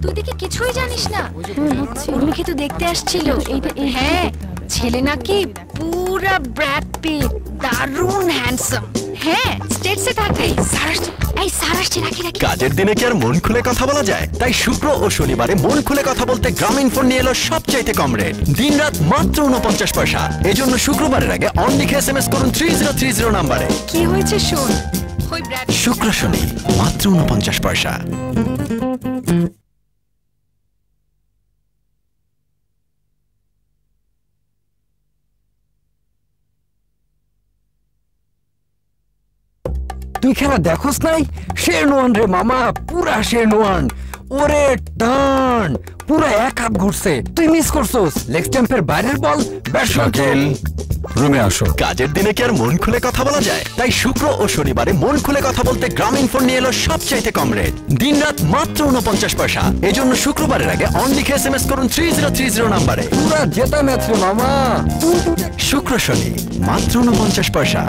তুই দেখি কিছুই জানিস না? উর্মিকে তো দেখতে আসছিল। হ্যাঁ, ছেলে নাকি পুরা ব্র্যাড পিট, দারুণ হ্যান্ডসাম। হ্যাঁ, স্টেটসে থাকে। সারাস রাখি। কাজের দিনে কি আর মন খুলে কথা বলা যায়? তাই শুক্র ও শনিবারে মন খুলে কথা বলতে গ্রামীণফোন নিয়ে এলো সবচাইতে কম রেট, দিনরাত মাত্র 49 পয়সা। এজন্য শুক্রবারের আগে অন লিখে SMS করুন 3030 নাম্বারে। কি হয়েছে শোন, শুক্র শনি মাত্র 49 পয়সা। তুই খেলা দেখোস নাই? শেরনোয়ান রে মামা, পুরা শেরনোয়ান। ওরে টান, পুরা এক হাত ঘুরছে। তুই মিস করছস। লেগ স্ট্যাম্পের বাইরের বল শাকিল, রুমে আসো। কাজের দিনে কি আর মন খুলে কথা বলা যায়? তাই শুক্র ও শনিবারে মন খুলে কথা বলতে গ্রামীণফোন নিয়ে এলো সবচাইতে কম রেট, দিনরাত মাত্র 49 পয়সা। এজন্য শুক্রবারের আগে অন লিখে SMS করুন 3030 নাম্বারে। পুরা জেতা ম্যাচ রে মামা। শুক্র শনি মাত্র 49 পয়সা।